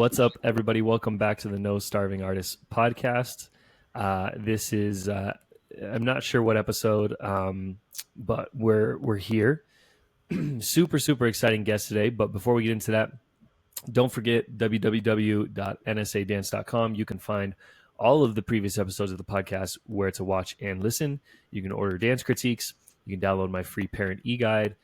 What's up, everybody? Welcome back to the No Starving Artists podcast. This is I'm not sure what episode, but we're here. Super exciting guest today. But before we get into that, don't forget www.nsadance.com. You can find all of the previous episodes of the podcast where to watch and listen. You can order dance critiques. You can download my free parent e-guide.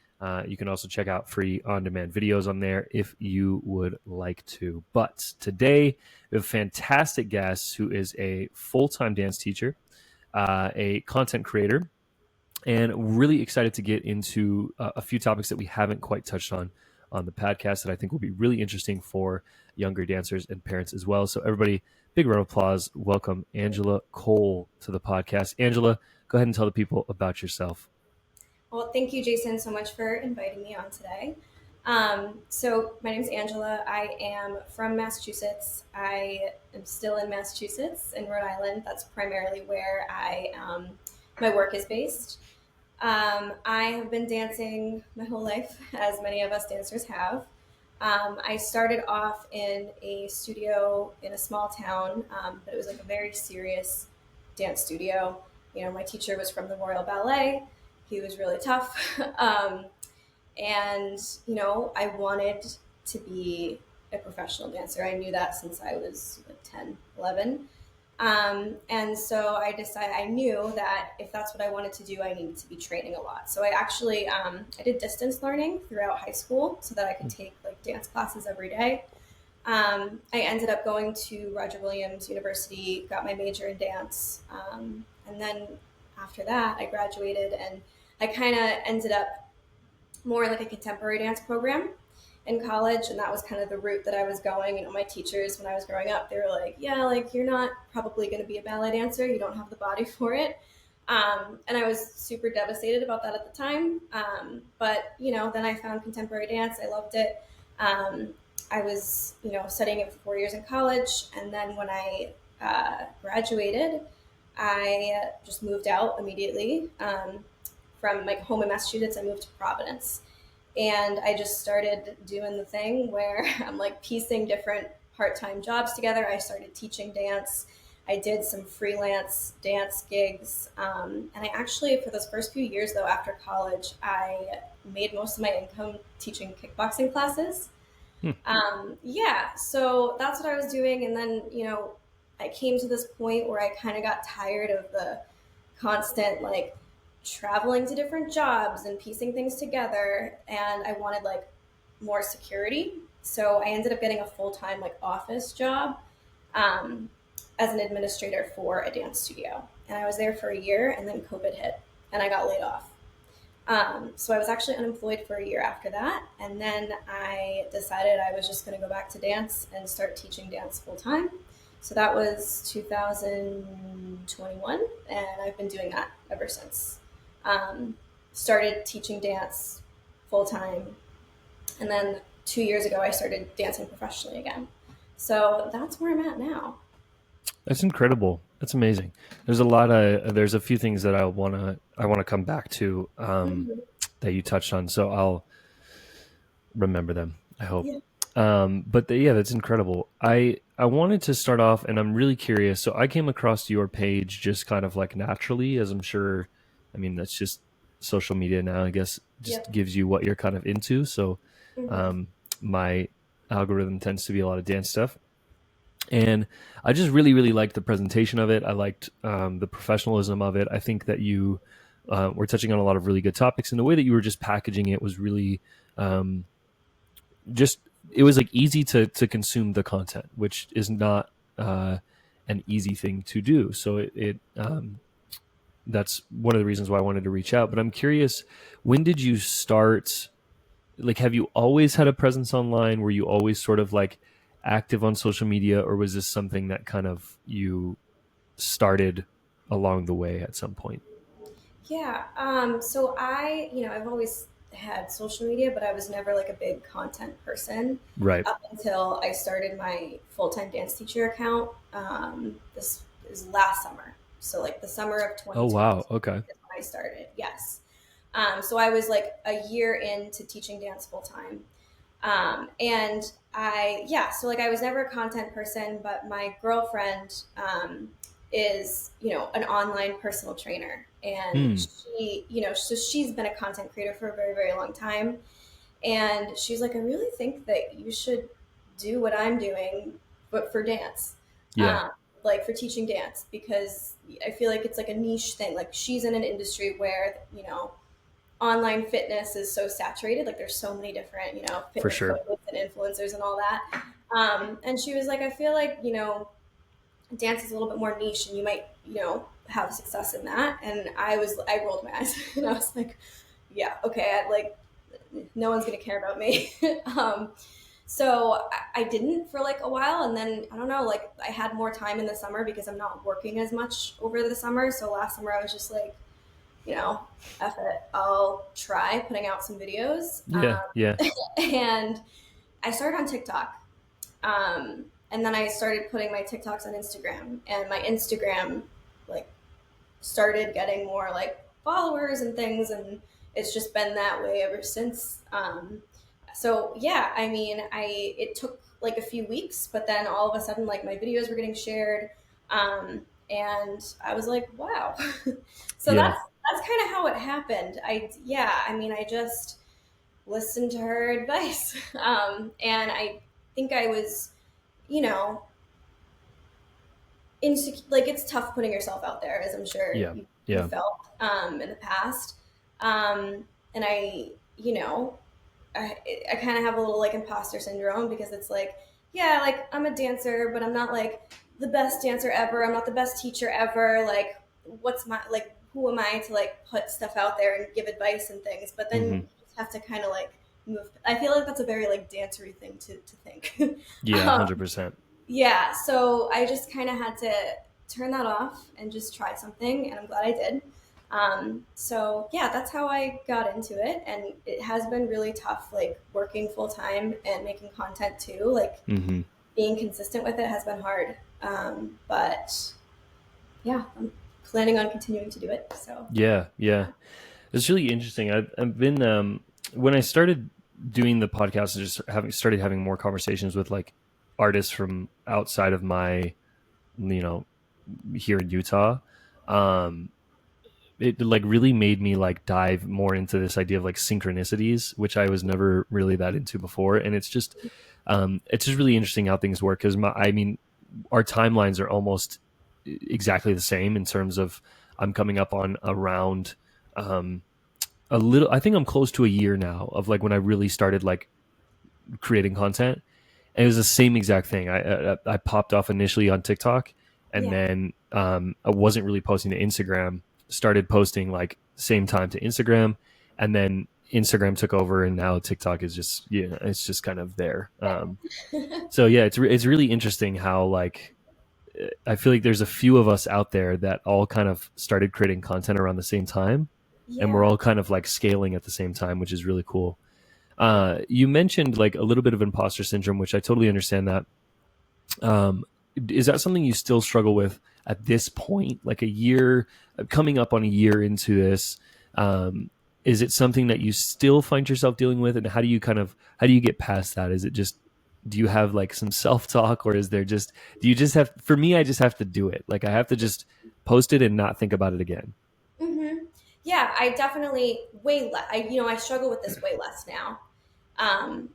You can also check out free on-demand videos on there if you would like to. But today, we have a fantastic guest who is a full-time dance teacher, a content creator, and really excited to get into a few topics that we haven't quite touched on the podcast that I think will be really interesting for younger dancers and parents as well. So everybody, big round of applause. Welcome Angela Cole to the podcast. Angela, go ahead and tell the people about yourself. Well, thank you, Jason, so much for inviting me on today. So my name is Angela. I am from Massachusetts. I am still in Massachusetts, in Rhode Island. That's primarily where my work is based. I have been dancing my whole life, as many of us dancers have. I started off in a studio in a small town, but it was like a very serious dance studio. You know, my teacher was from the Royal Ballet. He was really tough. And, you know, I wanted to be a professional dancer. I knew that since I was like 10, 11. And so I knew that if that's what I wanted to do, I needed to be training a lot. So I actually, I did distance learning throughout high school so that I could take like dance classes every day. I ended up going to Roger Williams University, got my major in dance. And then after that, I graduated and I kind of ended up more like a contemporary dance program in college, and that was kind of the route that I was going. You know, my teachers when I was growing up, they were like, yeah, like you're not probably going to be a ballet dancer. You don't have the body for it. And I was super devastated about that at the time. But, you know, then I found contemporary dance. I loved it. I was, you know, studying it for 4 years in college. And then when I graduated, I just moved out immediately. From my home in Massachusetts, I moved to Providence. And I just started doing the thing where I'm like piecing different part-time jobs together. I started teaching dance. I did some freelance dance gigs. And I actually, for those first few years though, after college, I made most of my income teaching kickboxing classes. Yeah, so that's what I was doing. And then, you know, I came to this point where I kind of got tired of the constant like traveling to different jobs and piecing things together, and I wanted like more security. So I ended up getting a full-time like office job as an administrator for a dance studio, and I was there for a year, and then COVID hit and I got laid off. So I was actually unemployed for a year after that, and then I decided I was just going to go back to dance and start teaching dance full-time. So that was 2021, and I've been doing that ever since. Started teaching dance full-time, and then 2 years ago I started dancing professionally again. So that's where I'm at now. That's incredible. That's amazing. There's a few things that I want to come back to that you touched on. So I'll remember them, I hope. Yeah. Yeah, that's incredible. I wanted to start off, and I'm really curious. So I came across your page just kind of like naturally, as I'm sure, I mean, that's just social media now, I guess, just gives you what you're kind of into. So my algorithm tends to be a lot of dance stuff. And I just really liked the presentation of it. I liked the professionalism of it. I think that you were touching on a lot of really good topics, and the way that you were just packaging it was really it was like easy to consume the content, which is not an easy thing to do. So it that's one of the reasons why I wanted to reach out. But I'm curious, when did you start? Like, have you always had a presence online? Were you always sort of like active on social media, or was this something that kind of you started along the way at some point? Yeah. So I've always had social media, but I was never like a big content person Right. up until I started my full-time dance teacher account. This is last summer. So like the summer of Oh, 2020 wow. Okay. is when I started. Yes. So I was like a year into teaching dance full time. And so like I was never a content person, but my girlfriend is, an online personal trainer. And Hmm. so she's been a content creator for a very, very long time. And she's like, I really think that you should do what I'm doing, but for dance, Yeah, um, like for teaching dance, because I feel like it's like a niche thing. Like she's in an industry where, online fitness is so saturated. Like there's so many different, for fitness sure. coaches and influencers and all that. And she was like, I feel like, dance is a little bit more niche and you might, have success in that. And I rolled my eyes and I was like, yeah, okay. No one's going to care about me. um, so I didn't for like a while. And then I don't know, like I had more time in the summer because I'm not working as much over the summer. So last summer I was just like, F it, I'll try putting out some videos. Yeah, yeah, And I started on TikTok. And then I started putting my TikToks on Instagram, and my Instagram like started getting more like followers and things, and it's just been that way ever since. So yeah, I mean, it took like a few weeks, but then all of a sudden, like my videos were getting shared, and I was like, wow. So yeah, that's kind of how it happened. I mean, I just listened to her advice, and I think I was, you know, insecure. Like it's tough putting yourself out there, as I'm sure yeah, you yeah, felt in the past. And I, I kind of have a little like imposter syndrome because it's like, yeah, like I'm a dancer, but I'm not like the best dancer ever. I'm not the best teacher ever. Like, who am I to like put stuff out there and give advice and things? But then hmm you just have to kind of like move. I feel like that's a very like dancery thing to think. yeah, um, 100%. yeah, so I just kind of had to turn that off and just try something, and I'm glad I did. So yeah, that's how I got into it, and it has been really tough, like working full time and making content too. Like Hmm. being consistent with it has been hard, but yeah, I'm planning on continuing to do it. So Yeah, yeah. It's really interesting. I've been when I started doing the podcast and just started having more conversations with like artists from outside of my, you know, here in Utah. Um, it like really made me like dive more into this idea of like synchronicities, which I was never really that into before. And it's just really interesting how things work because I mean, our timelines are almost exactly the same in terms of I'm coming up on around um, a little. I think I'm close to a year now of like when I really started like creating content. And it was the same exact thing. I popped off initially on TikTok, and yeah. then I wasn't really posting to Instagram. Started posting like same time to Instagram, and then Instagram took over, and now TikTok is just it's just kind of there. So yeah, it's really interesting how like I feel like there's a few of us out there that all kind of started creating content around the same time, and we're Yeah. all kind of like scaling at the same time, which is really cool. You mentioned like a little bit of imposter syndrome, which I totally understand that. Um, is that something you still struggle with at this point, like a year, coming up on a year into this? Um, is it something that you still find yourself dealing with, and how do you get past that? Is it just do you have like some self talk, or is there just do you just have? For me, I just have to do it. Like I have to just post it and not think about it again. Yeah, I definitely way less. I struggle with this way less now. Um,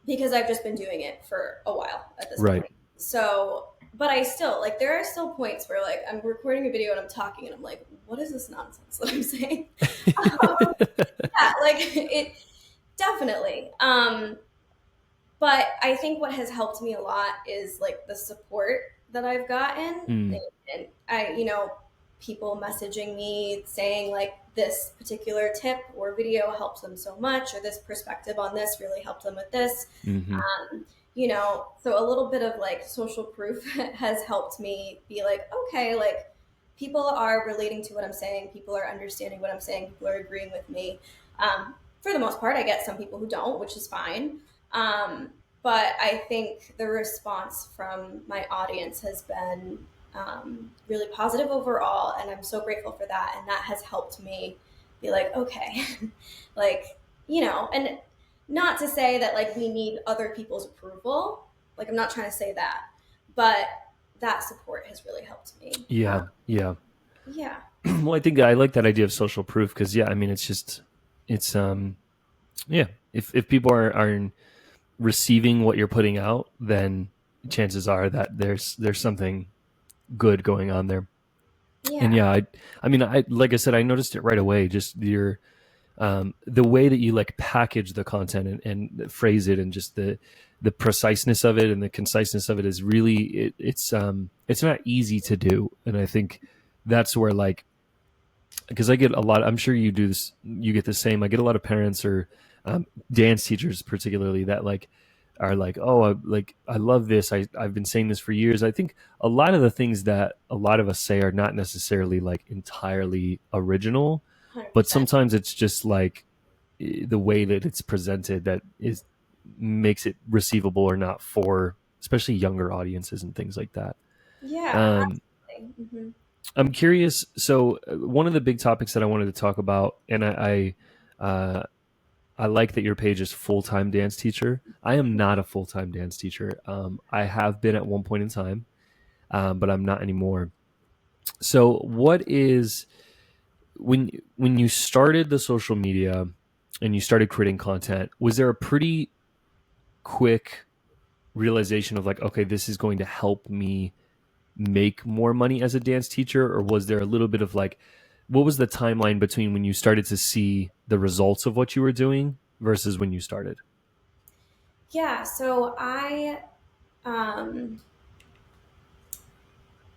because I've just been doing it for a while at this Right. point. So, but I still like there are still points where like I'm recording a video and I'm talking and I'm like, what is this nonsense that I'm saying? Yeah, like it definitely. But I think what has helped me a lot is like the support that I've gotten, Mm, and people messaging me saying like this particular tip or video helps them so much, or this perspective on this really helped them with this. hmm. So a little bit of like social proof has helped me be like, okay, like people are relating to what I'm saying, people are understanding what I'm saying, people are agreeing with me. For the most part, I get some people who don't, which is fine. Um, but I think the response from my audience has been really positive overall, and I'm so grateful for that. And that has helped me be like, okay, like, and not to say that like we need other people's approval. Like I'm not trying to say that, but that support has really helped me. Yeah, yeah. Yeah. Well, I think I like that idea of social proof because yeah, I mean, it's yeah. If people are receiving what you're putting out, then chances are that there's something good going on there. And Yeah. yeah, I mean, I like I said, I noticed it right away. Just your the way that you like package the content and phrase it, and just the preciseness of it and the conciseness of it is really it's not easy to do. And I think that's where like, because I get a lot, I'm sure you do this, you get the same. I get a lot of parents or dance teachers particularly that like are like, oh, I love this. I've been saying this for years. I think a lot of the things that a lot of us say are not necessarily like entirely original, but 100%. sometimes it's just like the way that it's presented that is makes it receivable or not for especially younger audiences and things like that. Yeah, Um, absolutely. I'm curious. So one of the big topics that I wanted to talk about, and I like that your page is full time dance teacher. I am not a full time dance teacher. I have been at one point in time, but I'm not anymore. So what is when you started the social media and you started creating content? Was there a pretty quick realization of like, okay, this is going to help me make more money as a dance teacher, or was there a little bit of like, what was the timeline between when you started to see the results of what you were doing versus when you started? Yeah, so um,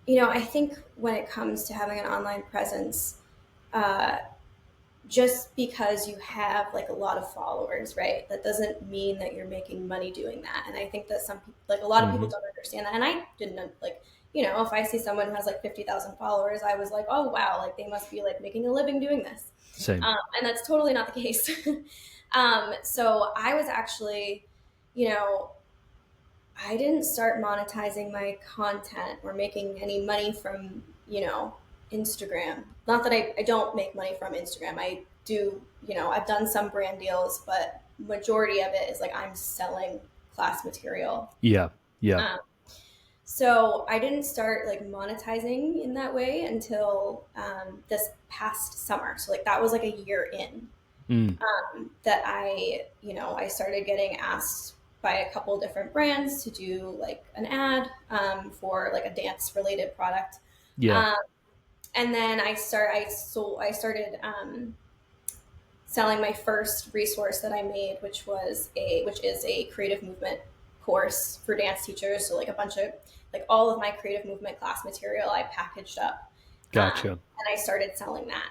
I think when it comes to having an online presence, uh, just because you have like a lot of followers, right? That doesn't mean that you're making money doing that. And I think that some people, like a lot of people Mm-hmm. don't understand that. And I didn't like, if I see someone who has like 50,000 followers, I was like, oh wow, like they must be like making a living doing this. Same. And that's totally not the case. So I was actually, you know, I didn't start monetizing my content or making any money from, Instagram. Not that I don't make money from Instagram. I do, I've done some brand deals, but majority of it is like I'm selling class material. Yeah. Yeah. Um, so I didn't start like monetizing in that way until this past summer. So like that was like a year in Mm. that I started getting asked by a couple different brands to do like an ad for like a dance related product. Yeah. Um, and then I started selling my first resource that I made, which is a creative movement course for dance teachers. So like a bunch of like all of my creative movement class material I packaged up, Gotcha. and I started selling that.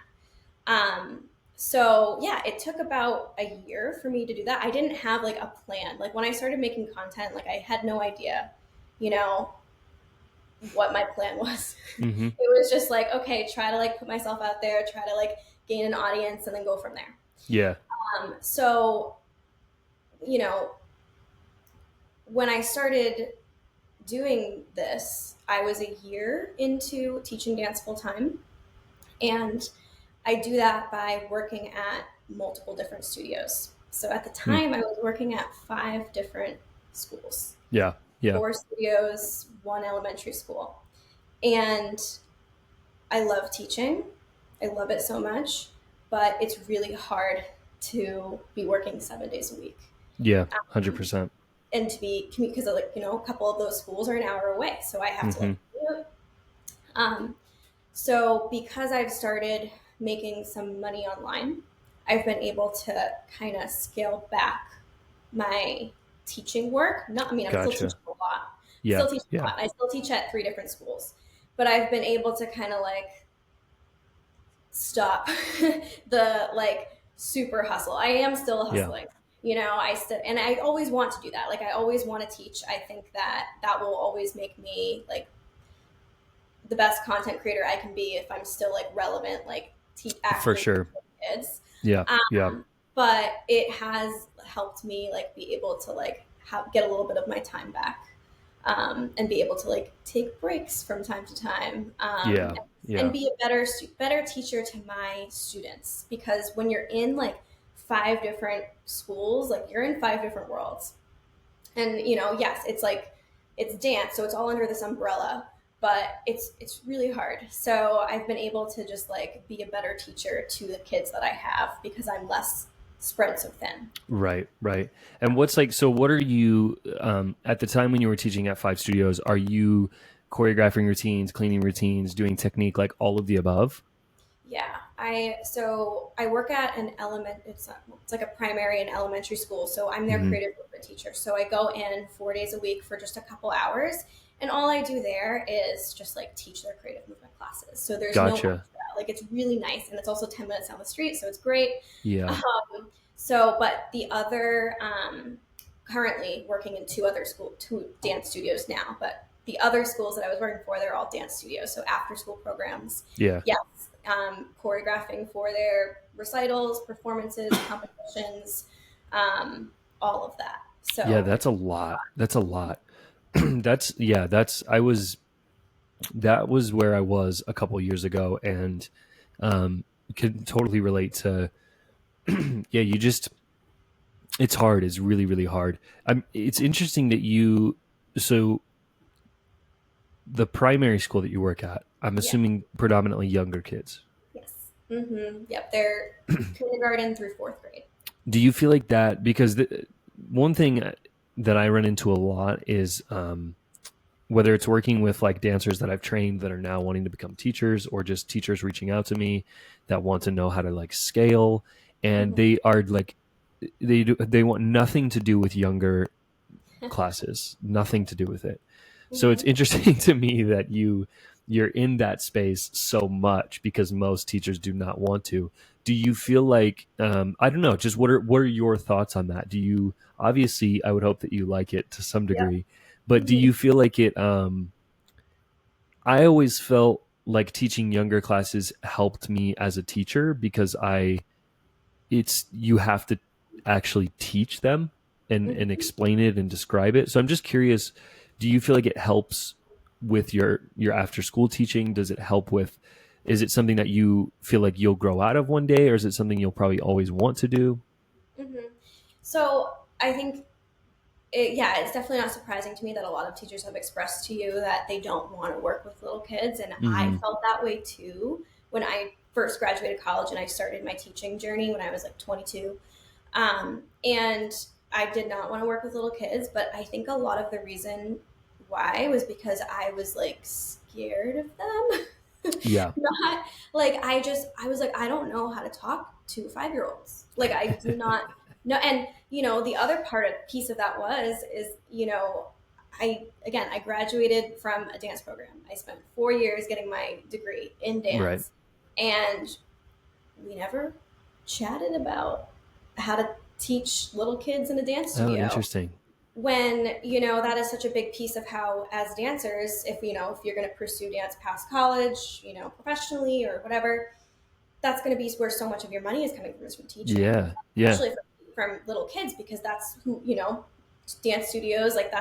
Um, so yeah, it took about a year for me to do that. I didn't have like a plan. Like when I started making content, like I had no idea, you know, what my plan was. Mm-hmm. It was just like, okay, try to like put myself out there, try to like gain an audience and then go from there. Yeah. So, you know, when I started doing this, I was a year into teaching dance full time. And I do that by working at multiple different studios. So at the Mm. time, I was working at 5 different schools, Yeah. Yeah. 4 studios, one elementary school. And I love teaching. I love it so much, but it's really hard to be working 7 days a week. Yeah. Um, 100%. and to be, because like, a couple of those schools are an hour away. So I have to Mm-hmm. like, um, so because I've started making some money online, I've been able to kind of scale back my teaching work. Not, I mean, I'm still Gotcha. teaching a lot. Yeah. Yeah. I still teach at 3 different schools, but I've been able to kind of like stop the like super hustle. I am still Yeah. hustling. And I always want to do that. Like I always want to teach. I think that that will always make me like the best content creator I can be if I'm still like relevant, like For actually sure. teaching kids. Yeah. Yeah. But it has helped me like be able to like get a little bit of my time back, and be able to like take breaks from time to time, Yeah. and Yeah. be a better teacher to my students, because when you're in like 5 different schools, like you're in 5 different worlds. And yes, it's like it's dance, so it's all under this umbrella, but it's really hard. So I've been able to just like be a better teacher to the kids that I have because I'm less spread so thin. Right, right. And what's like, so what are you, at the time when you were teaching at Five Studios, are you choreographing routines, cleaning routines, doing technique, like all of the above? Yeah, I work at an it's like a primary and elementary school. So I'm their Hmm. creative movement teacher. So I go in 4 days a week for just a couple hours, and all I do there is just like teach their creative movement classes. So there's no Gotcha. extra. Like it's really nice, and it's also 10 minutes down the street, so it's great. Yeah. But the other, currently working in two dance studios now, but the other schools that I was working for, they're all dance studios. So after school programs, Yeah. yes, choreographing for their recitals, performances, competitions, all of that. Yeah, So that's a lot. That's a lot. Yeah, that was where I was a couple years ago, and can totally relate to, yeah, it's hard. It's really, really hard. It's interesting that so the primary school that you work at, I'm yeah, assuming predominantly younger kids. yes, yep. They're kindergarten through 4th grade. Do you feel like that? Because one thing that I run into a lot is, whether it's working with like dancers that I've trained that are now wanting to become teachers, or just teachers reaching out to me that want to know how to like scale, and Hmm. they are like, they want nothing to do with younger classes, nothing to do with it. So it's Hmm. interesting to me that you're in that space so much, because most teachers do not want to. Do you feel like, I don't know, just what are your thoughts on that? Do you, obviously I would hope that you like it to some Yeah. degree, but do Hmm. you feel like it, I always felt like teaching younger classes helped me as a teacher, because I it's you have to actually teach them and Hmm. explain it and describe it. So I'm just curious, do you feel like it helps with your after school teaching? Does it help with, is it something that you feel like you'll grow out of one day, or is it something you'll probably always want to do? Hmm. So I think yeah, it's definitely not surprising to me that a lot of teachers have expressed to you that they don't want to work with little kids. And I Hmm. felt that way too when I first graduated college and I started my teaching journey when I was like 22. And I did not want to work with little kids, but I think a lot of the reason why was because I was like scared of them. Yeah. Not like I was like, I don't know how to talk to 5-year-olds. Like I do not know. And the other piece of that is I graduated from a dance program. I spent 4 years getting my degree in Right. dance, and we never chatted about how to teach little kids in a dance Oh, studio interesting. when that is such a big piece of how, as dancers, if you're going to pursue dance past college, professionally or whatever, that's going to be where so much of your money is coming from, is from teaching, Yeah. Yeah. especially from little kids, because that's who, dance studios, like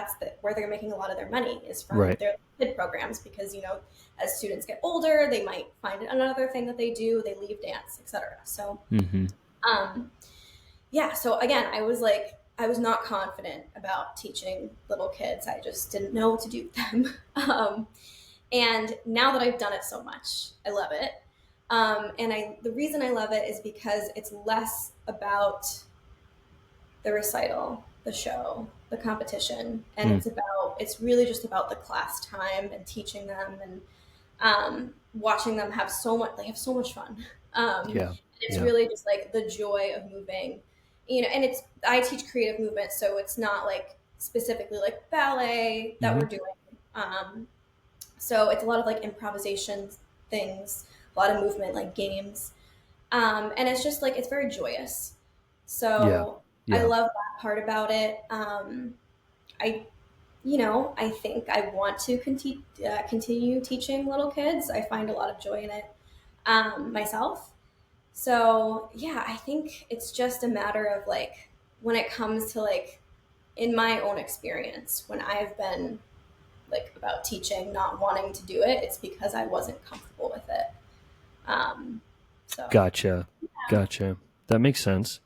where they're making a lot of their money is from Right. their kid programs, because as students get older, they might find another thing that they do, they leave dance, etc. So Hmm. um, yeah, so again, I was not confident about teaching little kids. I just didn't know what to do with them. And now that I've done it so much, I love it. The reason I love it is because it's less about the recital, the show, the competition, and Mm. it's really just about the class time and teaching them, and watching them have so much. They have so much fun. Yeah. It's Yeah. really just like the joy of moving, and I teach creative movement, so it's not like specifically like ballet that Hmm. we're doing. Um, so it's a lot of like improvisation things, a lot of movement, like games, and it's just like it's very joyous. Yeah. So I Yeah. love that part about it. I I think I want to continue teaching little kids. I find a lot of joy in it myself. So yeah, I think it's just a matter of like when it comes to like in my own experience, when I've been like about teaching, not wanting to do it, it's because I wasn't comfortable with it. Um, so Gotcha. Gotcha. That makes sense.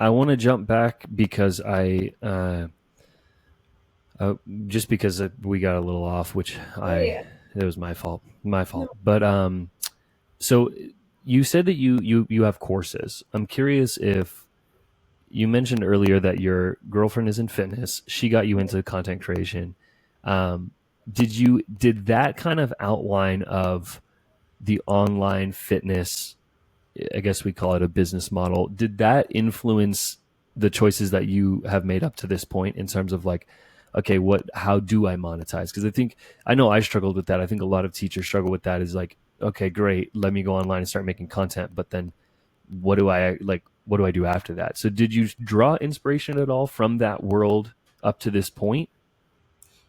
I want to jump back because uh, just because we got a little off, which Yeah, I yeah. it was my No. fault. But so you said that you have courses. I'm curious if you mentioned earlier that your girlfriend is in fitness. She got you into content creation. Um, did that kind of outline of the online fitness, I guess we call it a business model, did that influence the choices that you have made up to this point in terms of like, okay, how do I monetize? Because I know I struggled with that. I think a lot of teachers struggle with that, is like, okay, great, let me go online and start making content, but then what do I do after that? So did you draw inspiration at all from that world up to this point?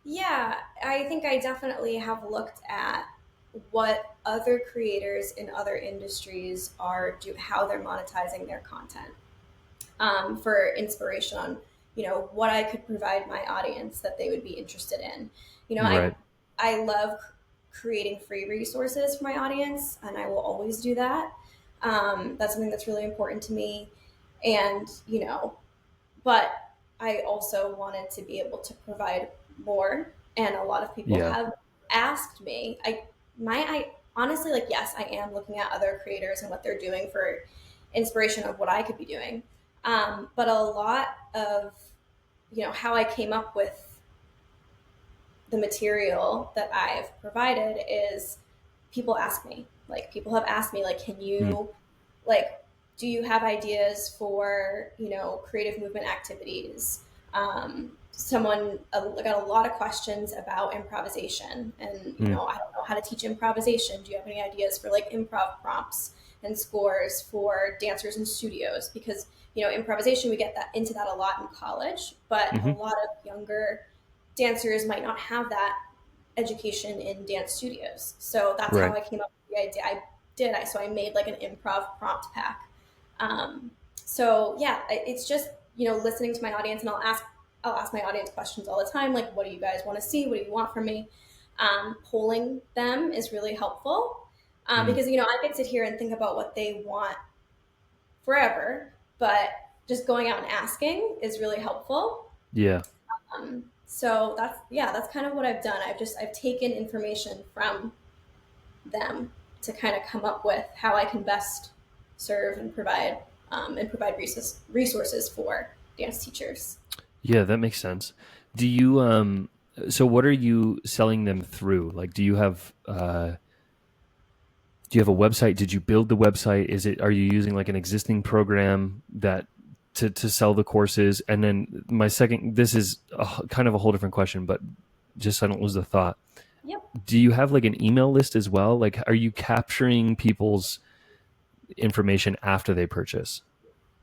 Yeah, I think I definitely have looked at what other creators in other industries how they're monetizing their content, for inspiration on, what I could provide my audience that they would be interested in. You know, I Right. I love creating free resources for my audience, and I will always do that. That's something that's really important to me, and but I also wanted to be able to provide more. And a lot of people Yeah. have asked me. I honestly, like, yes, I am looking at other creators and what they're doing for inspiration of what I could be doing. But a lot of how I came up with the material that I've provided is people ask me. Like, people have asked me, like, can Mm. you, like, do you have ideas for creative movement activities? Someone got a lot of questions about improvisation, and Mm. I don't know how to teach improvisation. Do you have any ideas for like improv prompts and scores for dancers in studios? Because improvisation, we get that into that a lot in college, but a Hmm. lot of younger dancers might not have that education in dance studios. So that's how Right. I came up with the idea. I made like an improv prompt pack. So yeah, it's just listening to my audience, and I'll ask my audience questions all the time, like, what do you guys want to see? What do you want from me? Polling them is really helpful, Mm. because I could sit here and think about what they want forever, but just going out and asking is really helpful. Yeah. So that's kind of what I've done. I've taken information from them to kind of come up with how I can best serve and provide resources for dance teachers. Yeah, that makes sense. Do you so what are you selling them through? Like do you have a website? Did you build the website? Are you using like an existing program that to sell the courses? And then my second, this is kind of a whole different question, but just so I don't lose the thought. Yep. Do you have like an email list as well? Like, are you capturing people's information after they purchase?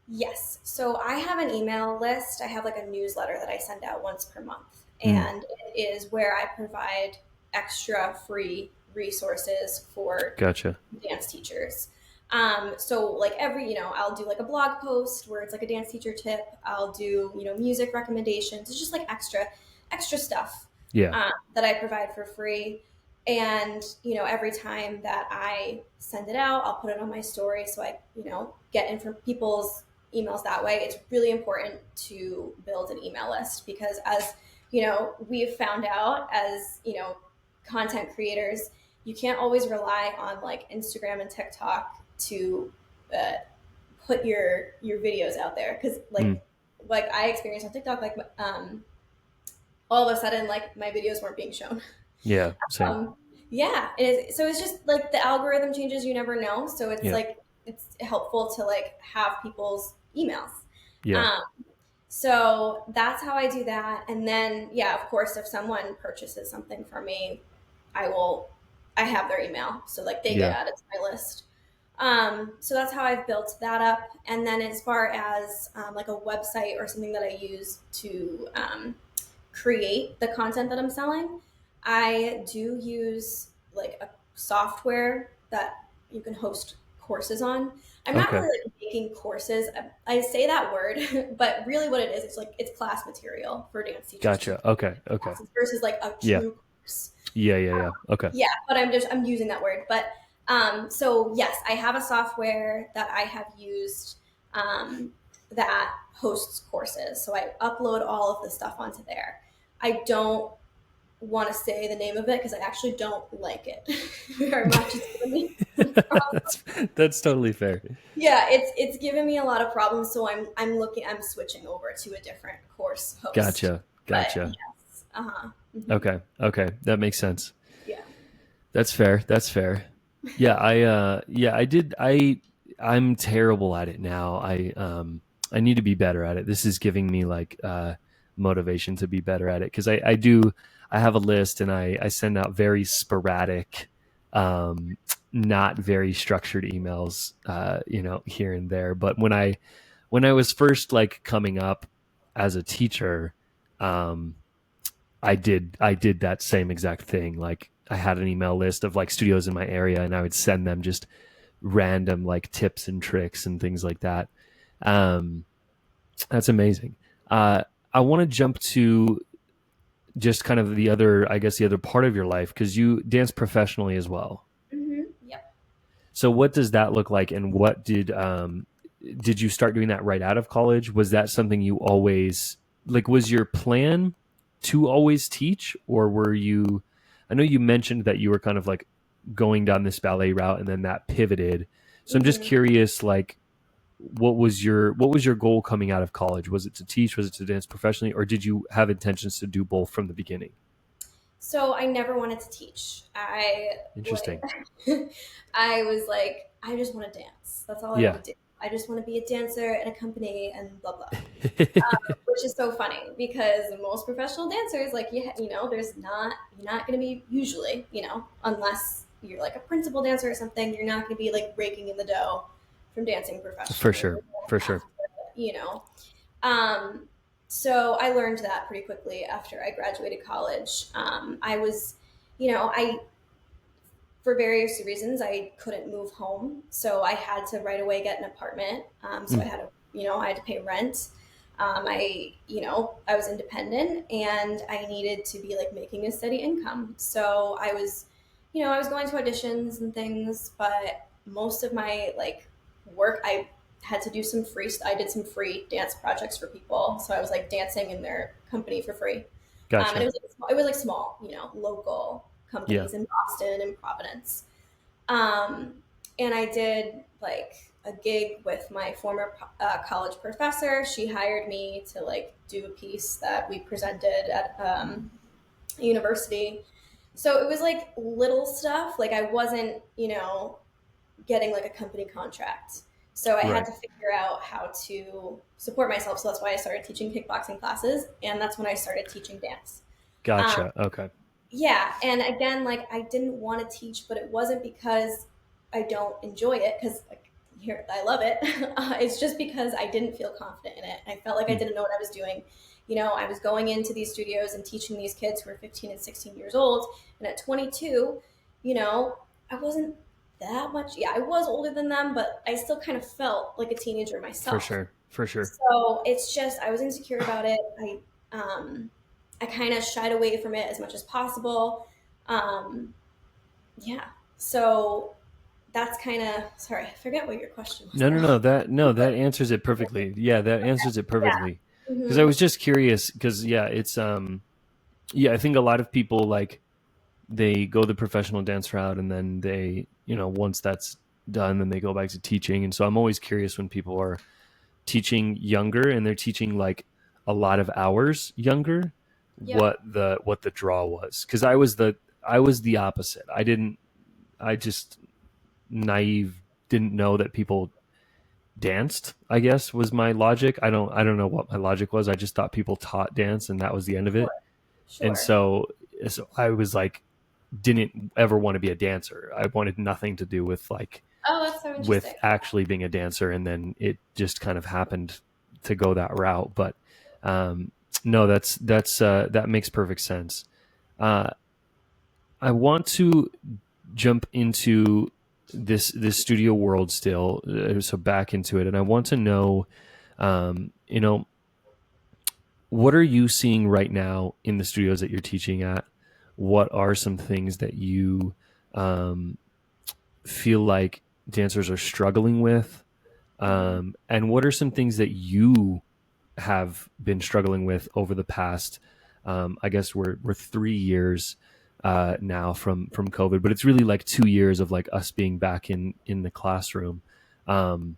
Yes. So I have an email list. I have like a newsletter that I send out once per month, Mm. and it is where I provide extra free resources for Gotcha. dance teachers. So like I'll do like a blog post where it's like a dance teacher tip. I'll do music recommendations. It's just like extra stuff, Yeah. that I provide for free. And every time that I send it out, I'll put it on my story, so I get in from people's emails that way. It's really important to build an email list, because as we've found out as content creators, you can't always rely on like Instagram and TikTok to uh, put your videos out there, because Mm. like I experienced on TikTok, like all of a sudden, like, my videos weren't being shown. Yeah. Same. um, yeah, it is. So it's just like the algorithm changes, you never know, so it's Yeah. like it's helpful to like have people's emails. Yeah. um, so that's how I do that. And then, yeah, of course, if someone purchases something from me, I will, I have their email. So, like, they get Yeah. added to my list. So that's how I've built that up. And then, as far as like a website or something that I use to create the content that I'm selling, I do use like a software that you can host courses on. I'm not Okay. really like making courses. I say that word, but really what it is, it's like it's class material for dance teachers to Gotcha. Okay. Okay. classes versus like a Yeah. true course. Yeah. Yeah. Yeah. Okay. Yeah, but I'm using that word. But so yes, I have a software that I have used. Um, that hosts courses. So I upload all of the stuff onto there. I don't want to say the name of it because I actually don't like it very much. It's given me that's that's totally fair. yeah, it's given me a lot of problems. So I'm switching over to a different course host. Gotcha. But Gotcha. yes, Okay. Okay. That makes sense. yeah. That's fair. That's fair. Yeah, I did I'm terrible at it now. I need to be better at it. This is giving me like motivation to be better at it because I have a list and I send out very sporadic um not very structured emails here and there. But when I was first like coming up as a teacher, um I did that same exact thing. Like I had an email list of like studios in my area and I would send them just random like tips and tricks and things like that. Um, that's amazing. I want to jump to just kind of the other part of your life because you dance professionally as well. Yep. So what does that look like, and what did you start doing that right out of college? Was that something you always like? Was your plan to always teach, or were you? I know you mentioned that you were kind of like going down this ballet route, and then that pivoted. So I'm just hmm curious, like, what was your goal coming out of college? Was it to teach? Was it to dance professionally, or did you have intentions to do both from the beginning? So I never wanted to teach. Interesting. I was like, I just want to dance. That's all I Yeah. want to do. I just want to be a dancer in a company and blah blah. Which is so funny because most professional dancers, like there's not you're not going to be usually, unless you're like a principal dancer or something, you're not going to be like raking in the dough from dancing For professionally. sure. For sure. You know, um, so I learned that pretty quickly after I graduated college. I was, I for various reasons I couldn't move home, so I had to right away get an apartment. So I Mm, had to, I had to pay rent. I was independent and I needed to be like making a steady income. So I was going to auditions and things, but most of my like work, I had to do I did some free dance projects for people. So I was like dancing in their company for free. And gotcha. it was like small, local Yeah. companies in Boston and Providence. Um, and I did like a gig with my former college professor. She hired me to like do a piece that we presented at a university. So it was like little stuff. Like I wasn't, getting like a company contract. So I had Right. to figure out how to support myself. So that's why I started teaching kickboxing classes, and that's when I started teaching dance. Um, Gotcha. Okay. yeah, and again, like I didn't want to teach, but it wasn't because I don't enjoy it, because like here I love it. It's just because I didn't feel confident in it. I felt like I Mm, didn't know what I was doing. I was going into these studios and teaching these kids who were 15 and 16 years old, and at 22, I wasn't that much. Yeah, I was older than them, but I still kind of felt like a teenager for myself. sure. For sure. So it's just I was insecure about it. I kind of shied away from it as much as possible. Um, yeah. So that's kind of sorry. I forget what your question was No, no, now. no. That answers it perfectly. Yeah, that answers it Yeah. perfectly. Because I hmm was just curious. Because yeah, it's yeah. I think a lot of people like they go the professional dance route, and then they once that's done, then they go back to teaching. And so I'm always curious when people are teaching younger and they're teaching like a lot of hours younger, Yep. what the draw was. Because I was the opposite. I just naive didn't know that people danced, I guess was my logic. I don't know what my logic was. I just thought people taught dance and that was the end of it. Sure. And Sure. so I was like didn't ever want to be a dancer. I wanted nothing to do with like Oh, that's so with interesting. actually being a dancer, and then it just kind of happened to go that route. But um no, that makes perfect sense. Uh I want to jump into this studio world still, so back into it, and I want to know, um, you know, what are you seeing right now in the studios that you're teaching at? What are some things that you um, feel like dancers are struggling with? And what are some things that you have been struggling with over the past, I guess we're 3 years now from COVID, but it's really like 2 years of like us being back in the classroom. Um,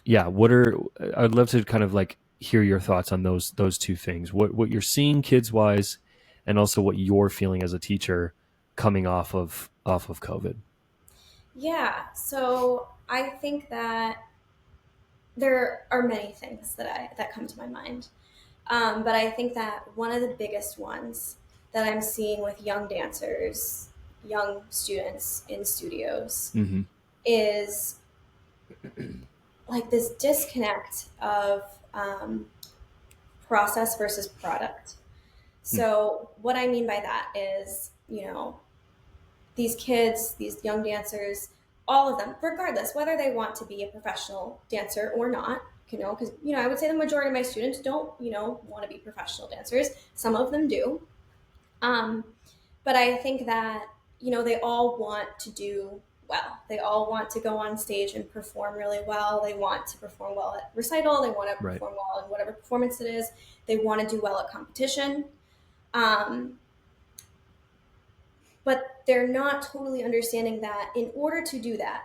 yeah, I'd love to kind of like hear your thoughts on those two things. What you're seeing kids wise, and also what you're feeling as a teacher coming off of COVID. Yeah, so I think that there are many things that come to my mind. But I think that one of the biggest ones that I'm seeing with young dancers, young students in studios, Mm-hmm. is like this disconnect of process versus product. So, what I mean by that is, these kids, these young dancers, all of them, regardless whether they want to be a professional dancer or not, because I would say the majority of my students don't, want to be professional dancers. Some of them do, um, but I think that they all want to do well. They all want to go on stage and perform really well. They want to perform well at recital. They want to Right. perform well in whatever performance it is. They want to do well at competition. Um, but they're not totally understanding that in order to do that,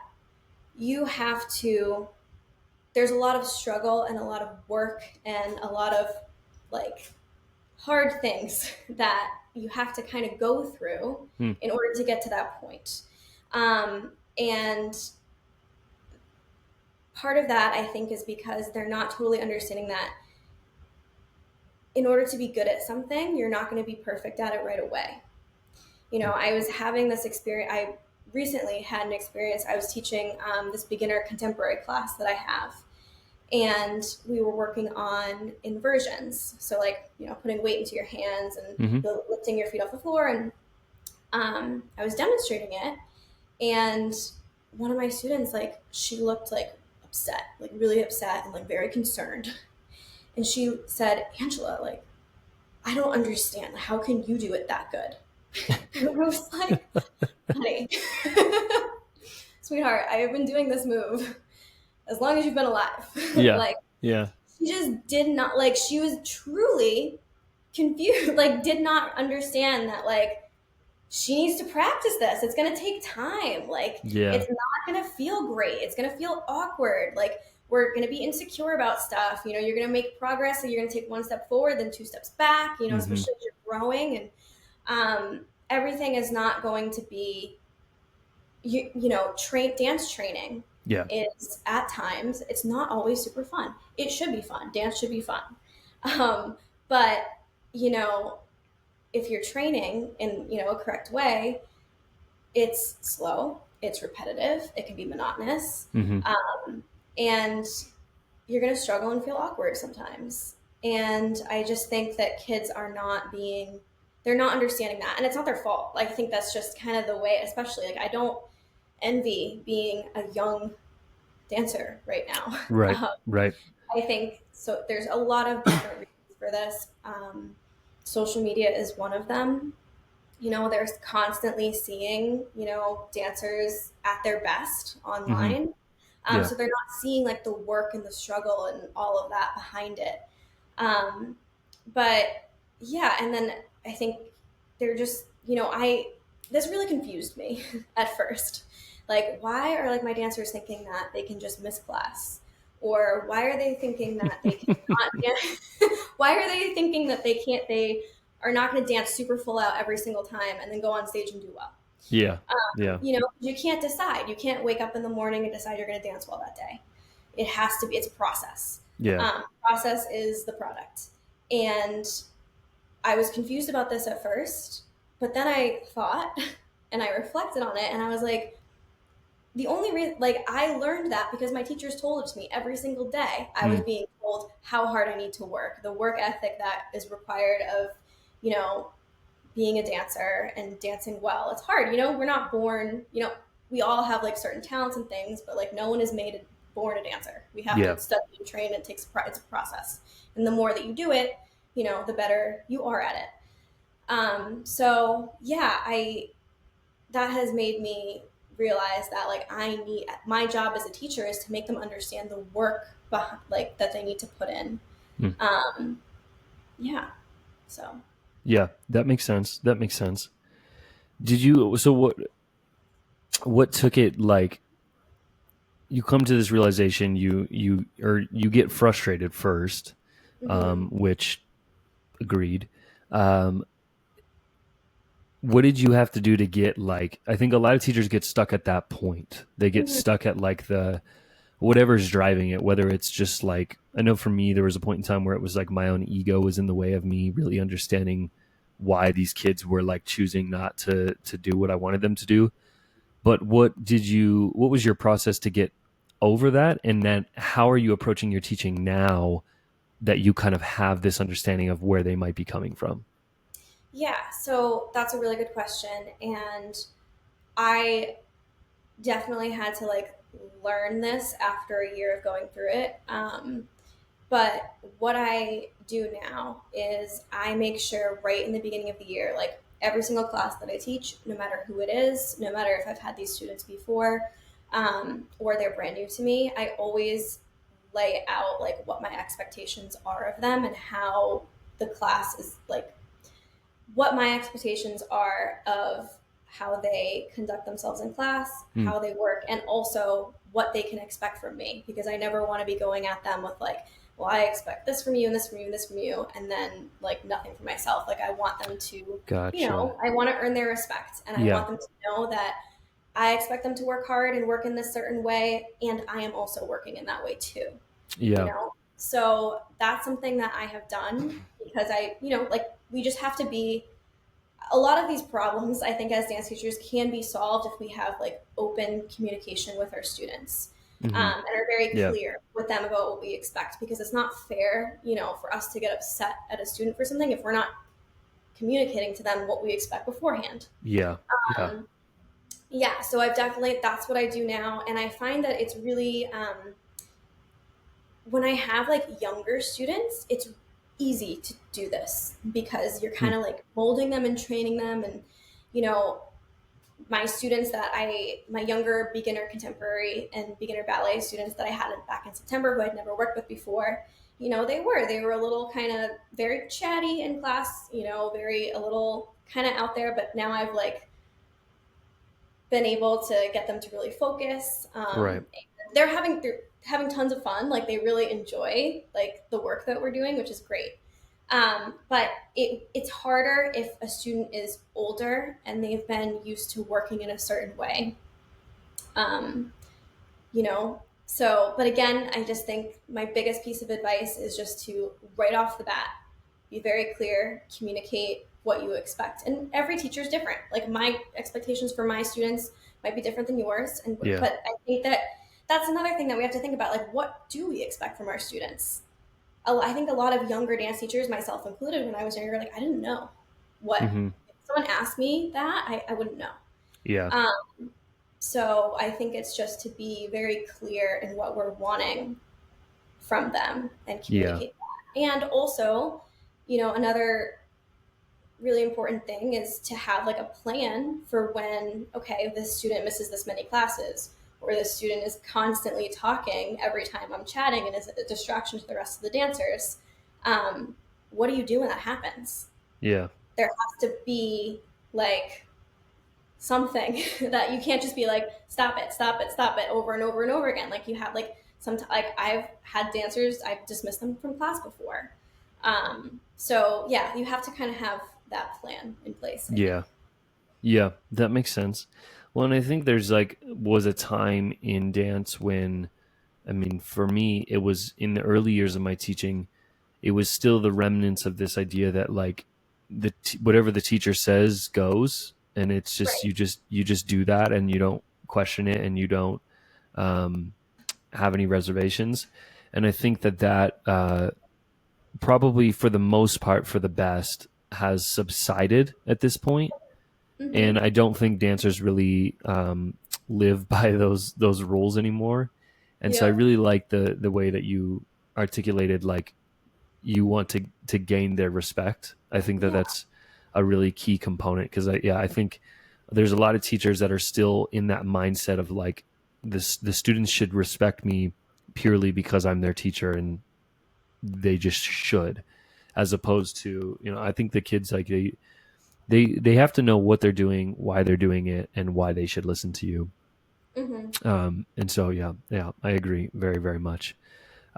you have to, there's a lot of struggle and a lot of work and a lot of like hard things that you have to kind of go through Hmm. in order to get to that point. And part of that, I think, is because they're not totally understanding that in order to be good at something, you're not going to be perfect at it right away. I was having this experience. I recently had an experience. I was teaching this beginner contemporary class that I have, and we were working on inversions. So, like, putting weight into your hands and Mm-hmm. lifting your feet off the floor. And I was demonstrating it, and one of my students, like, she looked like upset, like really upset and like very concerned. And she said, "Angela, like, I don't understand. How can you do it that good?" And I was like, "Honey, sweetheart, I have been doing this move as long as you've been alive." Yeah. Like, Yeah. she just did not, like, she was truly confused, like, did not understand that, like, she needs to practice this. It's going to take time. Like, Yeah. it's not going to feel great. It's going to feel awkward. Like, we're going to be insecure about stuff. You're going to make progress. So you're going to take one step forward, then two steps back, Mm-hmm. especially as you're growing. And everything is not going to be, dance training Yeah. is at times, it's not always super fun. It should be fun. Dance should be fun. But, you know, if you're training in, a correct way, it's slow, it's repetitive, it can be monotonous. Mm-hmm. And you're going to struggle and feel awkward sometimes. And I just think that kids are not being, they're not understanding that. And it's not their fault. Like, I think that's just kind of the way, especially, like, I don't envy being a young dancer right now. Right. Right. I think so. There's a lot of different reasons for this. Social media is one of them. They're constantly seeing, dancers at their best Mm-hmm. online. Yeah. So they're not seeing like the work and the struggle and all of that behind it. Um, but yeah, and then I think they're just, this really confused me at first. Like, why are like my dancers thinking that they can just miss class? Or why are they thinking that they cannot dance? Why are they thinking that they are not going to dance super full out every single time and then go on stage and do well? Yeah. Yeah. You can't decide. You can't wake up in the morning and decide you're going to dance well that day. It has to be, it's a process. Yeah. Process is the product. And I was confused about this at first, but then I thought and I reflected on it and I was like, the only reason, like, I learned that because my teachers told it to me every single day. I was Mm. being told how hard I need to work, the work ethic that is required of, you know, being a dancer and dancing well. It's hard. We're not born, we all have like certain talents and things, but like no one is born a dancer. We have Yeah. to study and train. And it's a process. And the more that you do it, the better you are at it. So yeah, that has made me realize that like my job as a teacher is to make them understand the work behind, like that they need to put in. Hmm. Um, yeah. So Yeah, that makes sense. That makes sense. Did you, so what took it, like, you come to this realization, you get frustrated first, mhm. which agreed. Um, what did you have to do to get, like, I think a lot of teachers get stuck at that point. They get Mhm. stuck at like the whatever's driving it, whether it's just like, I know for me there was a point in time where it was like my own ego was in the way of me really understanding why these kids were like choosing not to do what I wanted them to do. But what was your process to get over that? And then how are you approaching your teaching now that you kind of have this understanding of where they might be coming from? Yeah, so that's a really good question. And I definitely had to like learn this after a year of going through it. But what I do now is I make sure right in the beginning of the year, like every single class that I teach, no matter who it is, no matter if I've had these students before, or they're brand new to me, I always lay out like what my expectations are of them and how the class is like what my expectations are of how they conduct themselves in class, Mm, how they work, and also what they can expect from me. Because I never want to be going at them with like, well, I expect this from you and this from you and this from you, and then like nothing for myself. Like I want them to, gotcha. I want to earn their respect, and I Yeah. want them to know that I expect them to work hard and work in this certain way, and I am also working in that way too. You Yeah. know, so that's something that I have done because like we just have to be a lot of these problems I think as dance teachers can be solved if we have like open communication with our students, Hmm. and are very Yeah. clear with them about what we expect, because it's not fair for us to get upset at a student for something if we're not communicating to them what we expect beforehand. Yeah. Yeah. um, yeah, so I've definitely that's what I do now, and I find that it's really when I have like younger students, it's easy to do this because you're Hmm. kind of like molding them and training them. And, you know, my students my younger beginner contemporary and beginner ballet students that I had back in September who I'd never worked with before, they were a little kind of very chatty in class, very a little kind of out there, but now I've like been able to get them to really focus. Right. They're having tons of fun. Like they really enjoy like the work that we're doing, which is great. But it's harder if a student is older and they've been used to working in a certain way. Um, but again, I just think my biggest piece of advice is just to right off the bat be very clear, communicate what you expect. And every teacher is different. Like my expectations for my students might be different than yours, Yeah. but I think that that's another thing that we have to think about. Like, what do we expect from our students? I think a lot of younger dance teachers, myself included, when I was younger, like I didn't know what. Hmm. If someone asked me that, I wouldn't know. Yeah. So I think it's just to be very clear in what we're wanting from them and Yeah. communicate that. And also, another really important thing is to have like a plan for when, okay, this student misses this many classes, or this student is constantly talking every time I'm chatting and is a distraction to the rest of the dancers. What do you do when that happens? Yeah. There has to be like something that you can't just be like stop it, stop it, stop it over and over and over again. Like you have like like I've had dancers, I've dismissed them from class before. So yeah, you have to kind of have that plan in place, I Yeah. think. Yeah. That makes sense. Well, and I think there's like was a time in dance when, I mean, for me, it was in the early years of my teaching, it was still the remnants of this idea that like whatever the teacher says goes, and it's just Right. you just do that and you don't question it and you don't um, have any reservations. And I think that probably for the most part, for the best, has subsided at this point. Mm-hmm. And I don't think dancers really live by those rules anymore. And so I Yep. really like the way that you articulated, like, you want to gain their respect. I think that Yeah. that's a really key component because I think there's a lot of teachers that are still in that mindset of like this, the students should respect me purely because I'm their teacher, and they just should, as opposed to, you know, I think the kids, like they have to know what they're doing, why they're doing it, and why they should listen to you. Mm-hmm. And so yeah, I agree very, very much.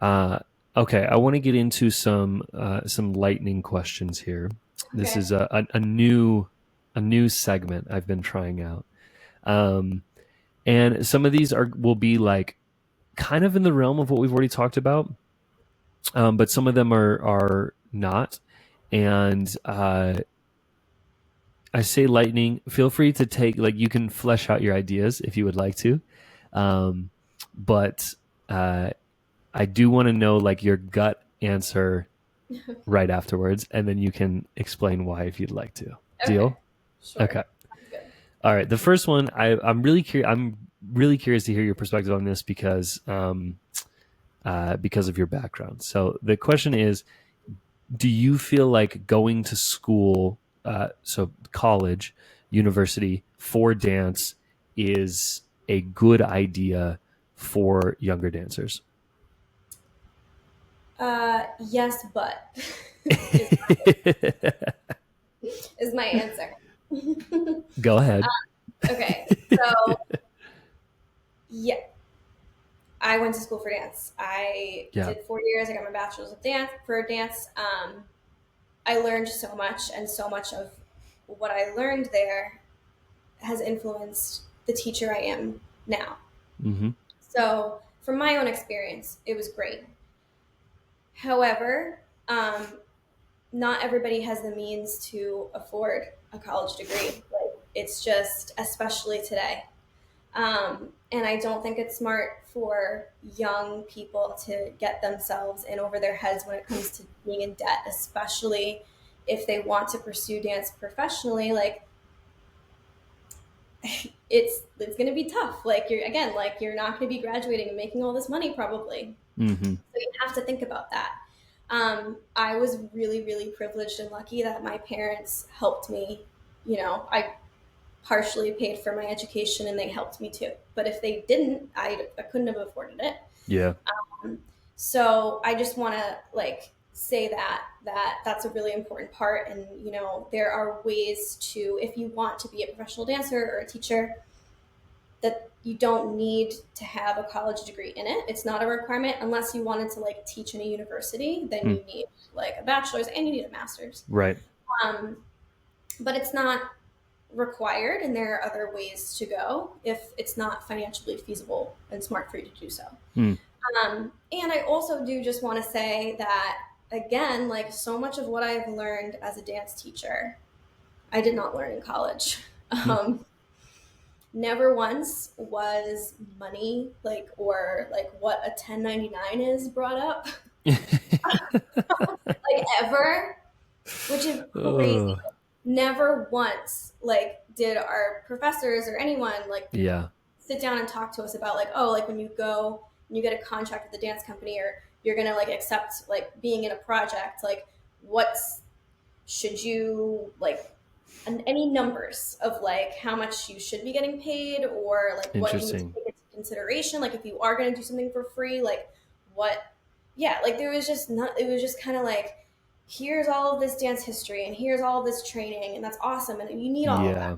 uh okay, I want to get into some lightning questions here. This Okay. is a new segment I've been trying out. um and some of these are will be like kind of in the realm of what we've already talked about, but some of them are not. And I say lightning. Feel free to take, like, you can flesh out your ideas if you would like to, um, but I do want to know like your gut answer right afterwards, and then you can explain why if you'd like to. Okay. Deal? Sure. Okay. Sounds good. All right. The first one, I'm really curious. I'm really curious to hear your perspective on this because of your background. So the question is, do you feel like going to school, so college, university, for dance is a good idea for younger dancers? Yes, but is, is my answer. Go ahead. Okay. So, yeah, I went to school for dance. I Yeah. did 4 years. I got my bachelor's of dance for dance. I learned so much, and so much of what I learned there has influenced the teacher I am now. Mm-hmm. So, from my own experience, it was great. However, not everybody has the means to afford a college degree. Like, it's just, especially today. And I don't think it's smart for young people to get themselves in over their heads when it comes to being in debt, especially if they want to pursue dance professionally. Like, it's going to be tough. Like, you're not going to be graduating and making all this money probably. Mm-hmm. So you have to think about that. I was really, really privileged and lucky that my parents helped me. I partially paid for my education and they helped me too. But if they didn't, I couldn't have afforded it. Yeah. So I just want to like say that's a really important part. And there are ways to, if you want to be a professional dancer or a teacher, that you don't need to have a college degree in it. It's not a requirement unless you wanted to like teach in a university. Then Mm. you need like a bachelor's and you need a master's. Right. Um, but it's not required, and there are other ways to go if it's not financially feasible and smart for you to do so. Mm. And I also do just want to say that, again, like so much of what I've learned as a dance teacher, I did not learn in college. Mm. Never once was money or what a 1099 is brought up, like ever, which is crazy. Oh, Never once did our professors or anyone yeah. sit down and talk to us about like when you go and you get a contract with the dance company, or you're gonna accept being in a project, what's should you any numbers of how much you should be getting paid, or what you need to Interesting. take into consideration, if you are going to do something for free, what yeah, there was just not it was just kind of here's all of this dance history and here's all of this training, and that's awesome and you need all of that. Yeah.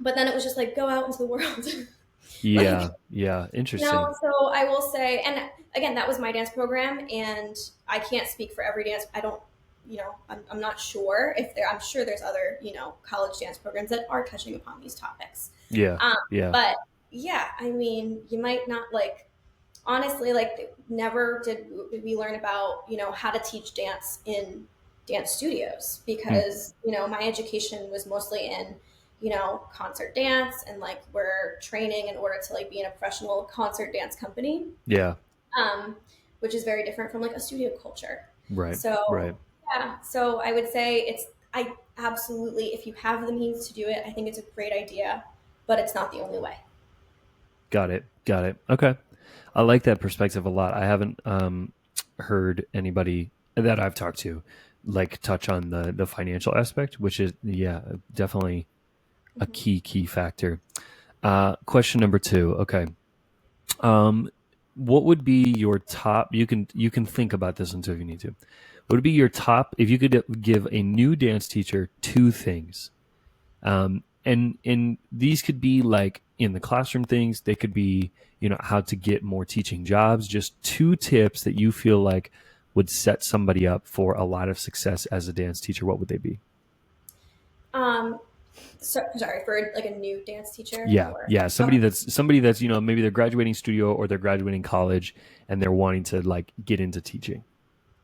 But then it was just go out into the world. like Yeah. Yeah. Interesting. so I will say, and again, that was my dance program, and I can't speak for every dance. I don't, I'm not sure if I'm sure there's other, college dance programs that are touching upon these topics. Yeah. Um, Yeah. but yeah, I mean, you might not honestly, never did we learn about, how to teach dance in dance studios, Mm. because, my education was mostly in, concert dance, and we're training in order to be in a professional concert dance company, Yeah. um, which is very different from a studio culture. Right. So Right. yeah, so I would say I absolutely, if you have the means to do it, I think it's a great idea, but it's not the only way. Got it. Got it. Okay. I like that perspective a lot. I haven't heard anybody that I've talked to touch on the financial aspect, which is, yeah, definitely a key factor. Question number 2. Okay. What would be your top? You can think about this until you need to. What would be your top if you could give a new dance teacher 2 things? And these could be like in the classroom things. They could be, how to get more teaching jobs. Just 2 tips that you feel like would set somebody up for a lot of success as a dance teacher. What would they be? Um, so sorry, for like a new dance teacher Yeah, or yeah. okay, Somebody that's maybe they're graduating studio or they're graduating college and they're wanting to like get into teaching.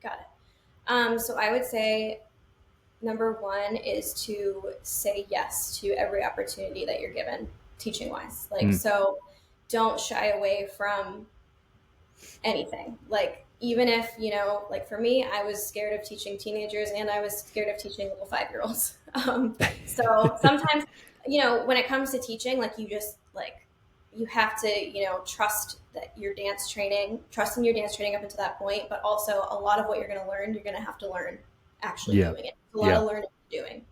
got it. So I would say number one is to say yes to every opportunity that you're given teaching wise. Like, Mm, so don't shy away from anything. Like, even if, like for me, I was scared of teaching teenagers and I was scared of teaching little 5-year-olds. So sometimes, when it comes to teaching, like you have to, trust that trust in your dance training up until that point, but also a lot of what you're going to learn, you're going to have to learn actually yeah, doing it. A lot yeah, of learning doing.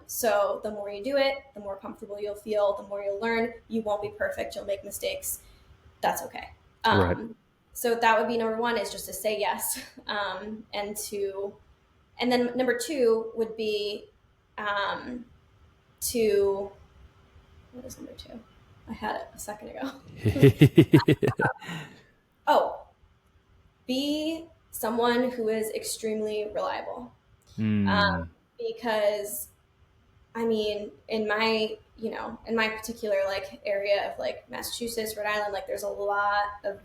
So the more you do it, the more comfortable you'll feel, the more you'll learn. You won't be perfect. You'll make mistakes. That's okay. right. So that would be number one, is just to say yes. And then number two would be to, what is number two? I had it a second ago. Oh, be someone who is extremely reliable. mm, Because I mean, in my particular like area of like Massachusetts, Rhode Island, like there's a lot of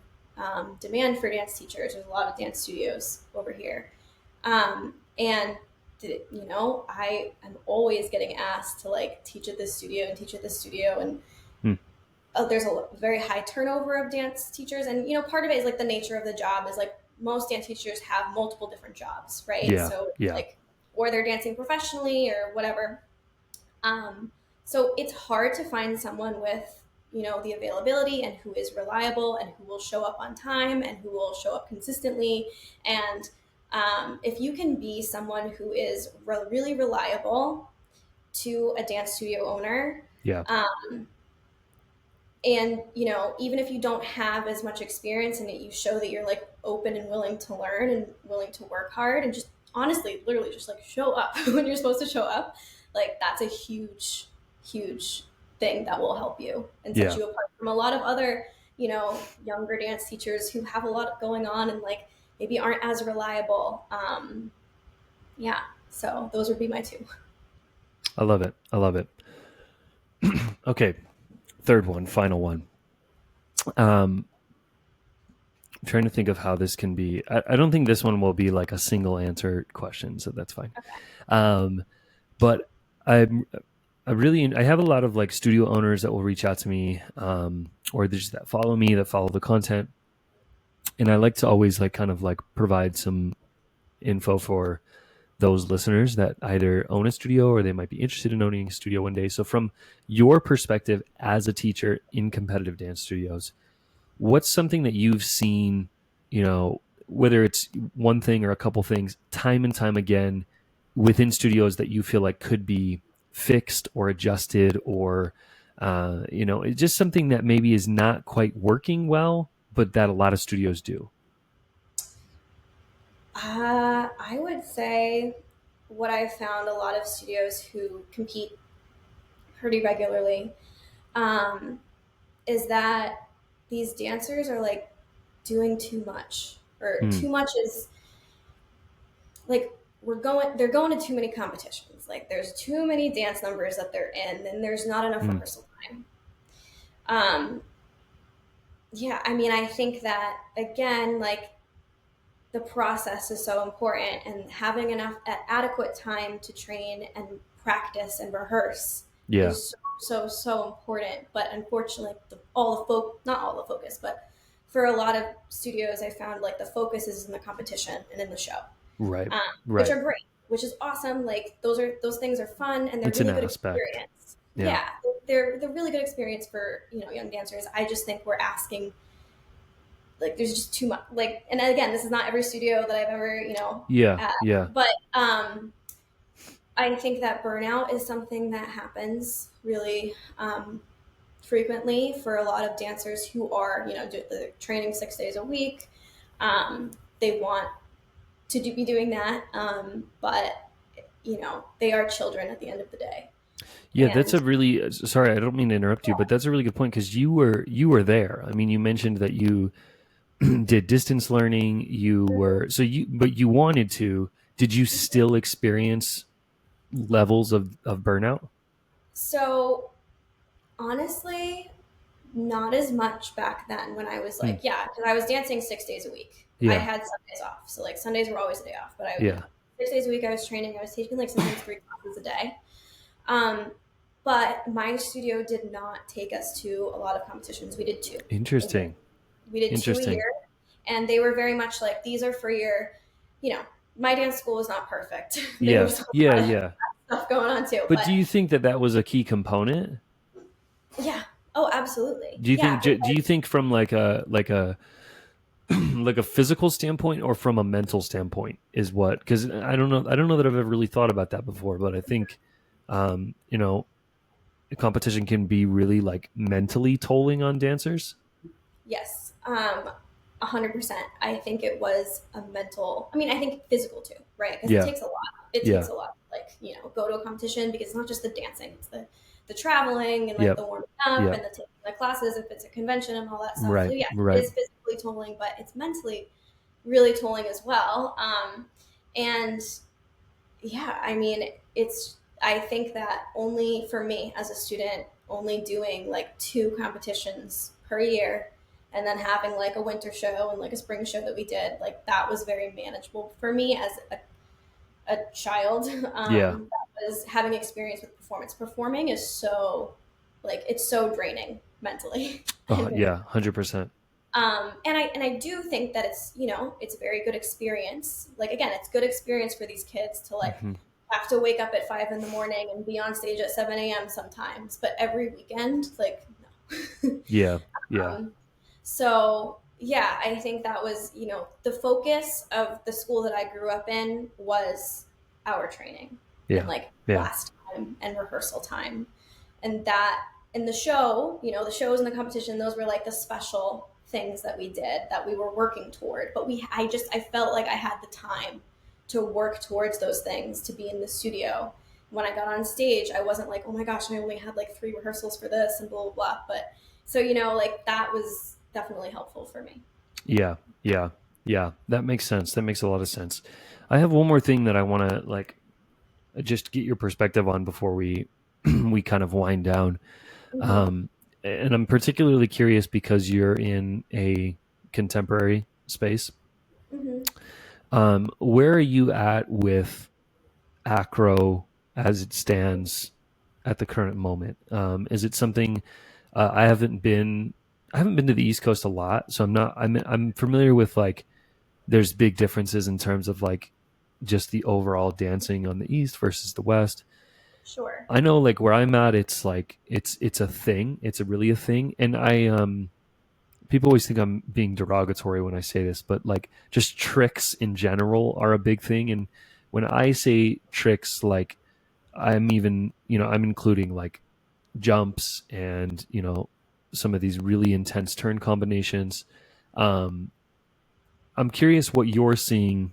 demand for dance teachers. There's a lot of dance studios over here, and I am always getting asked to like teach at this studio and teach at this studio, and mm, there's a very high turnover of dance teachers, and part of it is like the nature of the job is like most dance teachers have multiple different jobs, right? yeah, So yeah, like, or they're dancing professionally or whatever. So it's hard to find someone with, the availability and who is reliable and who will show up on time and who will show up consistently. And if you can be someone who is really reliable to a dance studio owner, yeah, um, and even if you don't have as much experience in it, you show that you're like open and willing to learn and willing to work hard and just honestly literally just like show up when you're supposed to show up. Like, that's a huge thing that will help you and set yeah. you apart from a lot of other younger dance teachers who have a lot going on and like maybe aren't as reliable. Yeah, so those would be my two. I love it. I love it. Okay, third one, final one. Um, I'm trying to think of how this can be. I don't think this one will be like a single answer question, so that's fine. Um, but I'm I have a lot of like studio owners that will reach out to me, or just that follow me, that follow the content, and I like to always like kind of like provide some info for those listeners that either own a studio or they might be interested in owning a studio one day. So from your perspective as a teacher in competitive dance studios, what's something that you've seen, whether it's one thing or a couple things, time and time again within studios that you feel like could be fixed or adjusted, or it's just something that maybe is not quite working well, but that a lot of studios do? I would say what I've found a lot of studios who compete pretty regularly, um, is that these dancers are like doing too much, or Mm, too much is like they're going to too many competitions. Like, there's too many dance numbers that they're in, and there's not enough mm, rehearsal time. Um, yeah, I mean, I think that again, like the process is so important, and having enough adequate time to train and practice and rehearse yeah, is so important. But unfortunately, not all the focus, but for a lot of studios, I found like the focus is in the competition and in the show, right, which right. are great, which is awesome. Like, those things are fun and they're It's an really good aspect. experience. Yeah. Yeah, they're really good experience for young dancers. I just think we're asking, like, there's just too much. Like, and again, this is not every studio that I've ever Yeah. at, Yeah. but I think that burnout is something that happens really frequently for a lot of dancers who are, they're training 6 days a week. They want to be doing that, but they are children at the end of the day. Yeah, that's And a really sorry, I don't mean to interrupt you, but that's a really good point because you were there. I mean, you mentioned that you did distance learning. You were but you wanted to. Did you still experience levels of burnout? so honestly, not as much back then when I was Hmm. like, yeah, because I was dancing 6 days a week. I Yeah, had Sundays off. So like Sundays were always a day off, but 6 days a week I was training. I was taking like sometimes 3 classes a day. Um, but my studio did not take us to a lot of competitions. We did two. interesting, We did two a interesting. year, and they were very much like, these are for your, you know, my dance school was not perfect. There Yeah, was a yeah, lot of yeah. stuff going on too, But but do you think that that was a key component? yeah. Oh, absolutely. Do you Yeah. think do you think from like a like a physical standpoint or from a mental standpoint is what? Because I don't know that I've ever really thought about that before, but I think you know, competition can be really like mentally tolling on dancers. Yes. 100%. I think it was a mental, I mean, I think physical too, right? Because it Yeah, takes a lot. It yeah, takes a lot, like, go to a competition because it's not just the dancing, it's the traveling and like yep, the warming up yeah. and the taking the classes if it's a convention and all that stuff. So Right, yeah, it right. is physically tolling, but it's mentally really tolling as well. And yeah, I mean, I think that only for me as a student, only doing like two competitions per year and then having like a winter show and like a spring show that we did, like that was very manageable for me as a child Yeah. that was having experience with performance. Performing is so, like, it's so draining mentally, I Oh, think. yeah, 100%. And I do think that it's a very good experience. Like again, it's good experience for these kids to like Hmm. have to wake up at 5 in the morning and be on stage at 7 a.m. sometimes, but every weekend, like no. Yeah, yeah, um, so yeah, I think that was the focus of the school that I grew up in was our training and yeah, like yeah, class time and rehearsal time, and that in the show, the shows and the competition, those were like the special things that we did that we were working toward. But I felt like I had the time to work towards those things, to be in the studio. When I got on stage, I wasn't like, oh my gosh, I only had like 3 rehearsals for this and blah blah blah. But so like that was definitely helpful for me. yeah, yeah, yeah. That makes sense. That makes a lot of sense. I have one more thing that I want to like just get your perspective on before we we kind of wind down. Mm-hmm. Um, and I'm particularly curious because you're in a contemporary space. Mm-hmm. Where are you at with acro as it stands at the current moment? Is it something I haven't been? I haven't been to the East Coast a lot, so I'm familiar with like there's big differences in terms of like just the overall dancing on the East versus the West. Sure. I know like where I'm at, it's like it's a thing. It's a really a thing, and I people always think I'm being derogatory when I say this, but like just tricks in general are a big thing. And when I say tricks, like I'm even, I'm including like jumps and, some of these really intense turn combinations. Um, I'm curious what you're seeing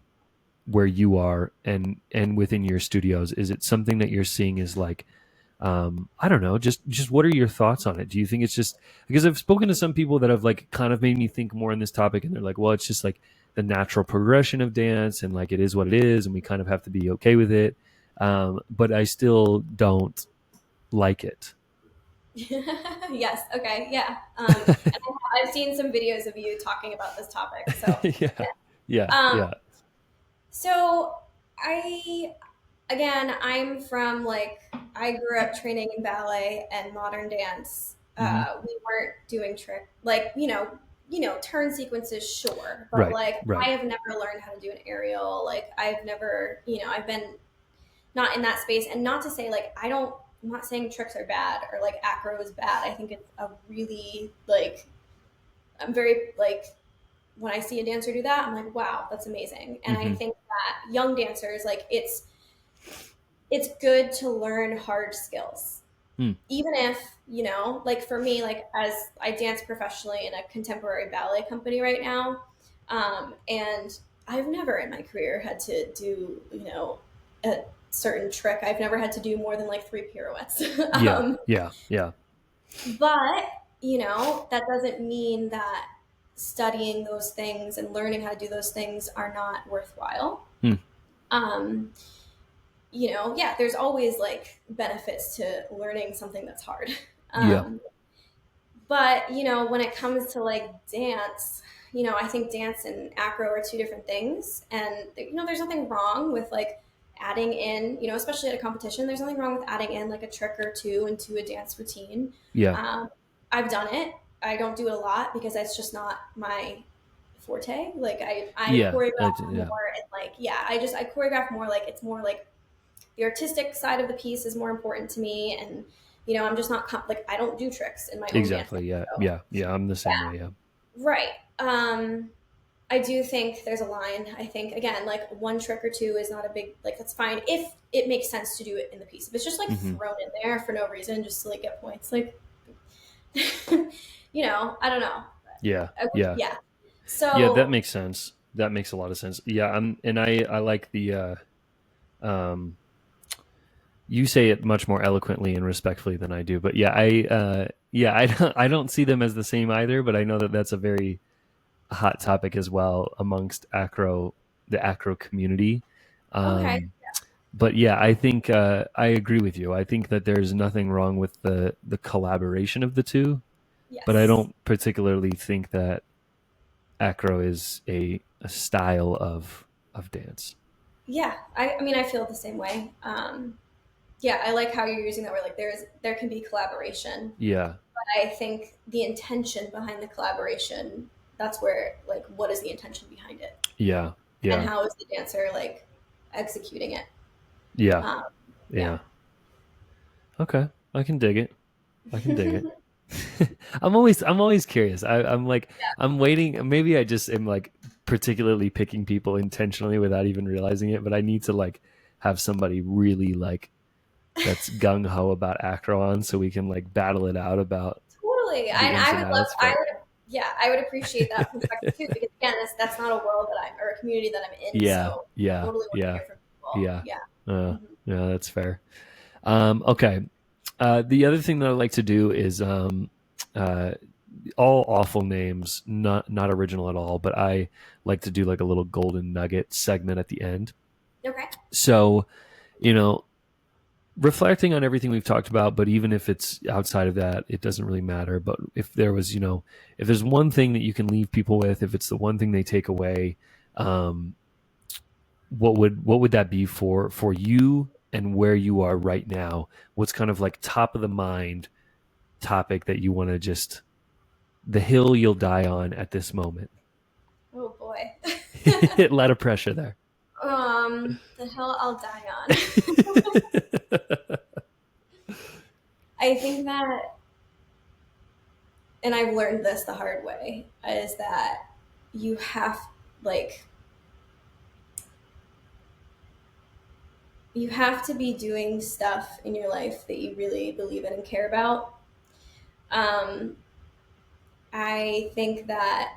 where you are and within your studios. Is it something that you're seeing is like, I don't know, just what are your thoughts on it? Do you think it's just because I've spoken to some people that have like kind of made me think more on this topic, and they're like, well, it's just like the natural progression of dance, and like it is what it is, and we kind of have to be okay with it. But I still don't like it. Yes. Okay. Yeah. And I've seen some videos of you talking about this topic. So, Yeah, yeah, um, yeah. so I again, I'm from like I grew up training in ballet and modern dance. Hmm. We weren't doing trick like turn sequences, sure, but Right, like right. I have never learned how to do an aerial. Like I've never, I've been not in that space, and not to say like I don't. I'm not saying tricks are bad or like acro is bad. I think it's a really like I'm very like when I see a dancer do that, I'm like, wow, that's amazing. And I Hmm. think that young dancers, like it's good to learn hard skills. Hmm. Even if, like for me, like as I dance professionally in a contemporary ballet company right now, and I've never in my career had to do, a certain trick. I've never had to do more than like 3 pirouettes. Yeah. Yeah. Yeah. But, that doesn't mean that studying those things and learning how to do those things are not worthwhile. Hmm. Um, yeah, there's always like benefits to learning something that's hard. Yeah. Um, but, when it comes to like dance, I think dance and acro are two different things. And, there's nothing wrong with like adding in, especially at a competition, there's nothing wrong with adding in like a trick or two into a dance routine. Yeah. I've done it. I don't do it a lot because that's just not my forte. Like I Yeah. choreograph Yeah. more and like, yeah, I choreograph more like it's more like the artistic side of the piece is more important to me. And, I'm just not like, I don't do tricks in my own dancing. Exactly. Yeah. So, Yeah. Yeah. I'm the same way. Yeah. right. I do think there's a line. I think again, like one trick or two is not a big like that's fine if it makes sense to do it in the piece. If it's just like Hmm. thrown in there for no reason, just to like get points, like I don't know. Yeah. Yeah. Yeah. Yeah. That So makes sense. That makes a lot of sense. Yeah. And I like the, um, you say it much more eloquently and respectfully than I do, but yeah, I don't see them as the same either, but I know that that's a very hot topic as well amongst the acro community. okay. Um, but yeah, I think I agree with you. I think that there's nothing wrong with the collaboration of the two, but I Yes. don't particularly think that acro is a style of dance. Yeah. I mean I feel the same way. Yeah, I like how you're using that word. Like there can be collaboration. Yeah, I think the intention behind the collaboration, that's where like what is the intention behind it? yeah, And yeah, how is the dancer like executing it? yeah, Um, yeah. yeah. Okay, I can dig it. I can dig it. I'm always curious. I'm like I'm waiting. Maybe I just am like particularly picking people intentionally without even realizing it. But I need to like have somebody really like that's gung ho about acro on, so we can like battle it out about Totally. the ins I and would love, outs. But yeah, I would appreciate that perspective too, because again, that's not a world that I'm, or a community that I'm in. yeah, So yeah, totally want to yeah, hear from people. yeah, Yeah. uh, Mhm. yeah. That's fair. Okay. The other thing that I like to do is uh, all awful names, not original at all, but I like to do like a little golden nugget segment at the end. Okay. So, you know, reflecting on everything we've talked about, but even if it's outside of that, it doesn't really matter. But if there was, if there's one thing that you can leave people with, if it's the one thing they take away, um, what would that be for you and where you are right now? What's kind of like top of the mind topic that you want to just the hill you'll die on at this moment? Oh boy. A lot of pressure there. The hill I'll die on. I think that, and I've learned this the hard way, is that you have like you have to be doing stuff in your life that you really believe in and care about. Um, I think that,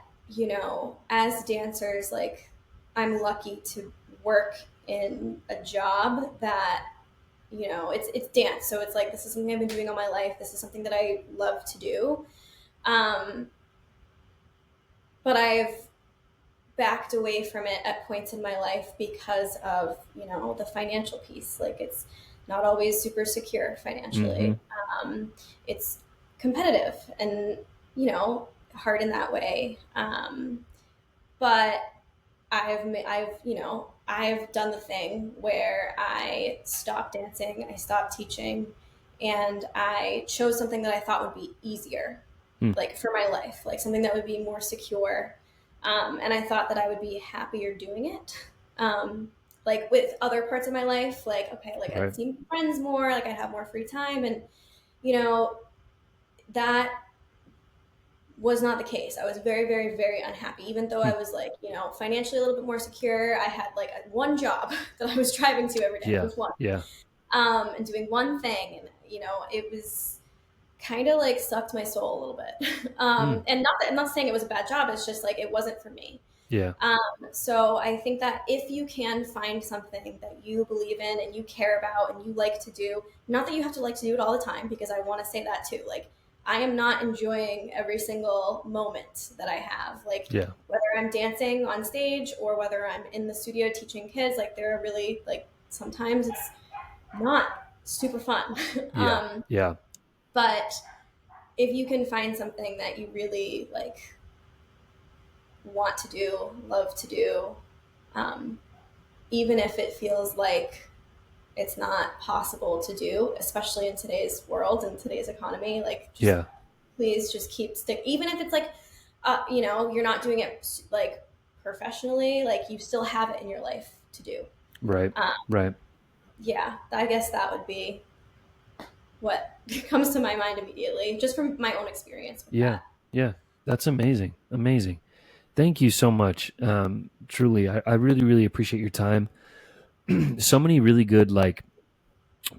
as dancers, like, I'm lucky to work in a job that, it's dance. So it's like, this is something I've been doing all my life. This is something that I love to do. Um, but I've backed away from it at points in my life because of, the financial piece. Like, it's not always super secure Mm-hmm. financially. It's competitive and, hard in that way. But I've done the thing where I stopped dancing, I stopped teaching, and I chose something that I thought would be easier, Mm. like for my life, like something that would be more secure. And I thought that I would be happier doing it. Like with other parts of my life, like, okay, like I'd Right. see friends more, like I'd have more free time. And, you know, that was not the case. I was very, very, very unhappy, even though Hmm. I was like, financially a little bit more secure. I had like one job that I was driving to every day, Yeah. just one. Yeah. and doing one thing. And, it was kind of like sucked my soul a little bit. Mm. And I'm not saying it was a bad job. It's just like, it wasn't for me. Yeah. Um, so I think that if you can find something that you believe in and you care about and you like to do, not that you have to like to do it all the time, because I want to say that too. Like, I am not enjoying every single moment that I have. Like, Yeah. whether I'm dancing on stage or whether I'm in the studio teaching kids, like, there are really, like, sometimes it's not super fun. Yeah. Yeah. But if you can find something that you really like want to do, love to do, um, even if it feels like it's not possible to do, especially in today's world and today's economy, like, just Yeah. please just keep stick. Even if it's like, you're not doing it like professionally, like, you still have it in your life to do. Right. Um, Right. yeah, I guess that would be what comes to my mind immediately, just from my own experience with Yeah. that. Yeah. That's amazing. Amazing. Thank you so much. Truly, I really, really appreciate your time. So many really good like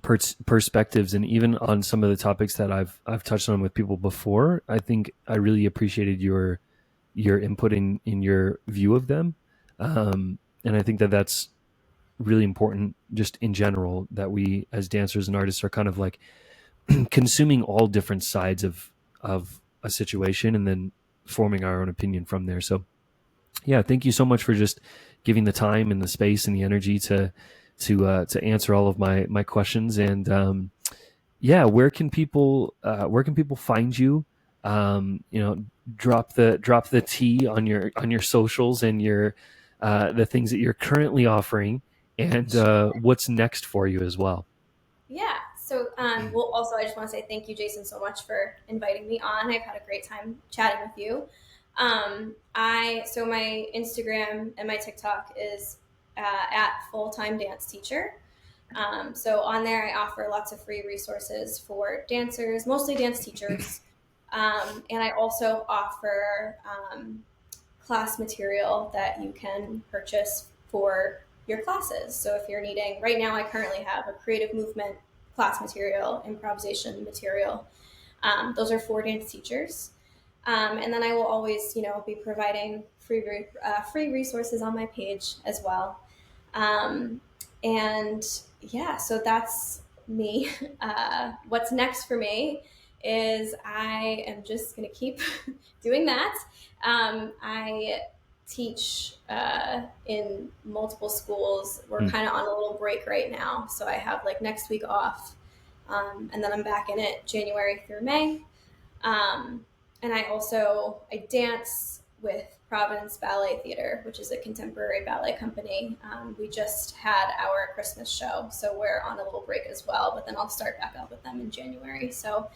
perspectives, and even on some of the topics that I've touched on with people before. I think I really appreciated your input in your view of them, and I think that that's really important just in general, that we as dancers and artists are kind of like consuming all different sides of a situation and then forming our own opinion from there. So yeah, thank you so much for just giving the time and the space and the energy to answer all of my questions. And yeah, where can people find you? You know, drop the T on your socials and your the things that you're currently offering, and what's next for you as well. Yeah. So, well, also, I just want to say thank you, Jason, so much for inviting me on. I've had a great time chatting with you. So my Instagram and my TikTok is at full time dance teacher. So on there, I offer lots of free resources for dancers, mostly dance teachers, and I also offer class material that you can purchase for your classes. So if you're needing, right now I currently have a creative movement class material, improvisation material. Those are for dance teachers. And then I will always, be providing free resources on my page as well. Um, and yeah, so that's me. What's next for me is I am just going to keep doing that. I teach in multiple schools. We're Mm, kind of on a little break right now, so I have like next week off, and then I'm back in it January through May. Um, and I dance with Providence Ballet Theater, which is a contemporary ballet company. We just had our Christmas show, so we're on a little break as well. But then I'll start back up with them in January. So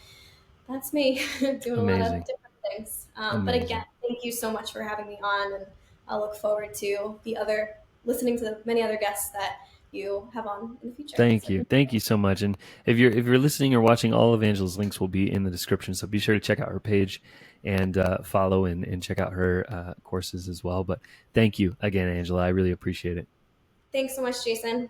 that's me doing a lot of amazing, different things. But again, amazing. thank you so much for having me on, and I'll look forward to listening to the many other guests that you have on in the future. Thank So you. Thank you so much. And if you're listening or watching, all of Angela's links will be in the description. So be sure to check out her page and follow and check out her courses as well. But thank you again, Angela. I really appreciate it. thanks so much, Jason.